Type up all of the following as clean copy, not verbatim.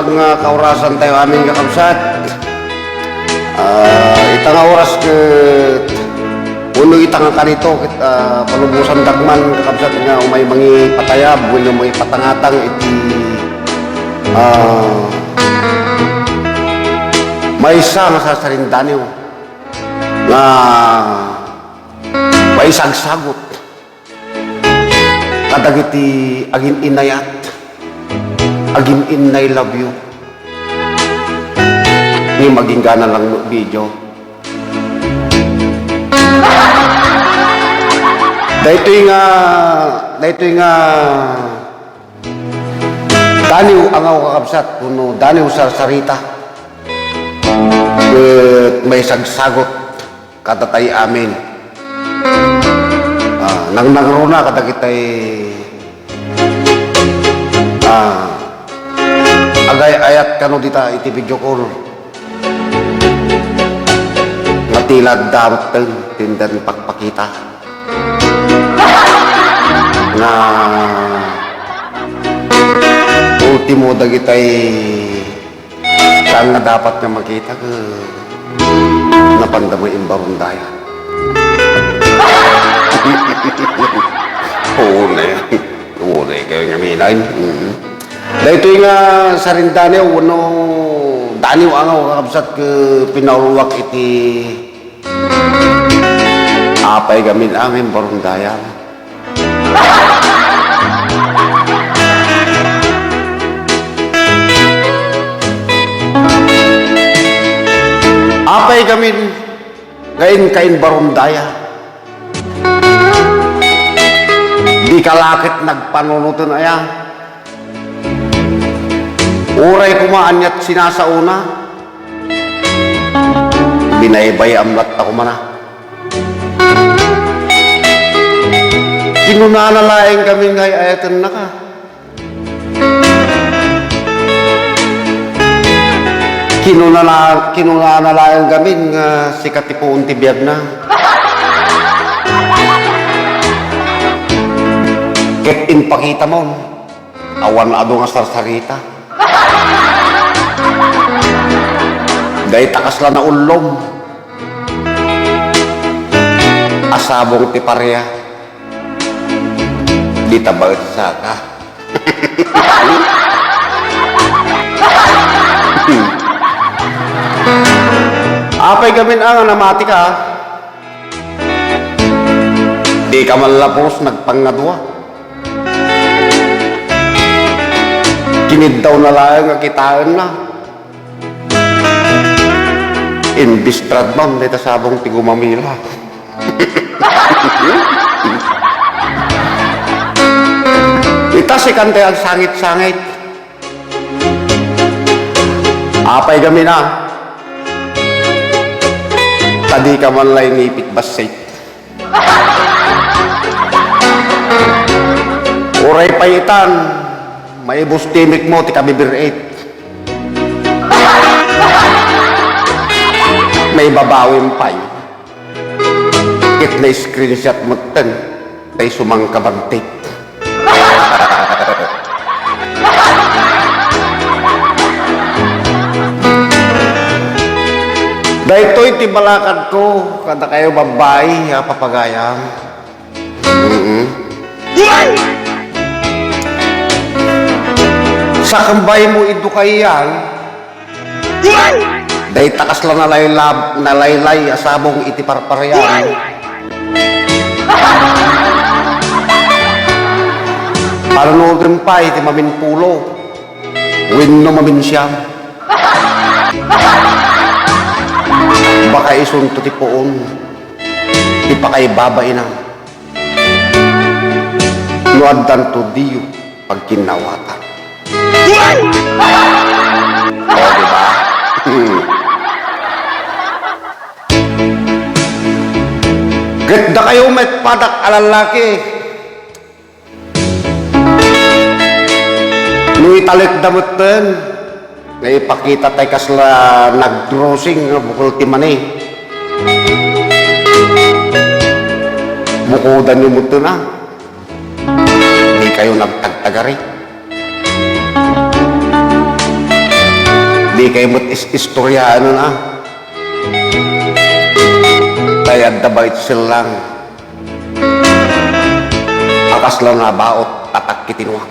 mga kaurasan tayo aming kakabsat. Itang oras ke uno itang kanito palubusan dagman kakabsat nga umay mangi patayab uno may patangatang iti may isa nga sa sarindaniw nga may sagsagot kadagiti agin inayat agin inay love you ni maging gana lang video dahito nga daniw ang kakabsat kuno daniw sa sarita may sagsagot katatay amin nang nagruna kadagitay agay ayat kano dita iti video call matilad dapat tindan pagpakita na ultimo dagitay saan na dapat nga makita ka napandamay imbarundaya oo na yan kayo nga minayin dahito nga sarindaniw ano daniw angaw kakabsat ke pinauluwak iti apay gamin amin barundaya apay gamin ngayon kain barundaya di kalakit nagpanunutan aya uray kumaanyat sinasauna binaybay amlat ako mana kinunalalaing kami ngay ayatan na ka kinunalalaing kami nga sikat ipo unti biyag na ket in pakita mo awan ado nga sarsarita day takas la na ulom asabong ti pareha di tabagit sa ka apay gamin ang namati ka di ka malapos nagpangadwa kinid daw na lang ang kitaan na imbistrad man dito sabong tigumamila ita si kante ang sangit-sangit apay gamin na tadi ka man lay ngipit basay uray payitan may bustimik mo ti kabibir 8 may babawin pay kit na screenshot mo ten tay sumang kabantik dahito iti balakad ko kada kayo babae papagayang sa kambay mo idukayang dahi takas lang nalaylay asabong iti parparyan paranugin pa iti maminpulo winno maminsyam baka isunto ti poon ti pakay babae na nuaddan to diyo pag kinawatan o diba ganda kayo met padak alalaki nung italik damutan nga ipakita tayo kasla nag-drowsing bukul timani bukudan yung muto na hindi kayo nagtagtagari Di kayo mo't istorya ano na. Kaya dabait silang. Akas lang na baot, tatak kitinuang.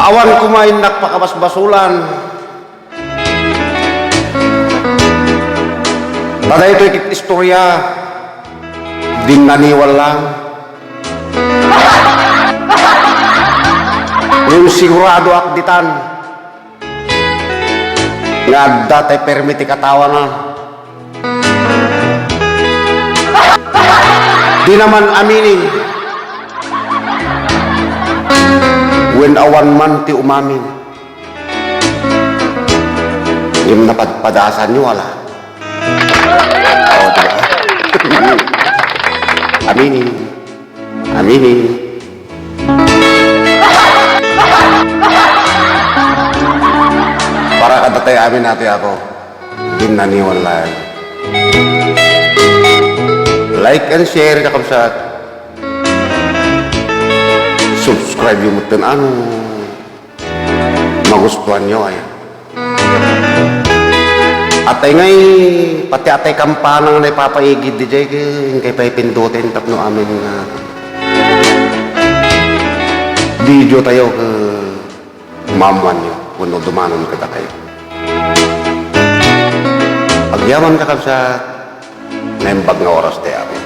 Awan kumain nakpakabasbasulan. Pada ito ikit istorya. Din naniwal lang. Yung sigurado akditan. Nga datay permiti katawa na. Di naman aminin. When awan man ti umamin. Yung napadpadasan nyo, wala. O, diba? Aminin. Aminin. Para kadatay amin natin ako. Hindi naniwala. Like and share kakabsat. Subscribe yung mutin ano. Magustuhan nyo ay. Atay ngay, pati atay kampanang na ipapaigid di jay kay paipindutin tapno amin video tayo ke mamuan nyo kuno dumanon kita kayo. Pagyaman kakabsat, naimbag nga oras tayo amin.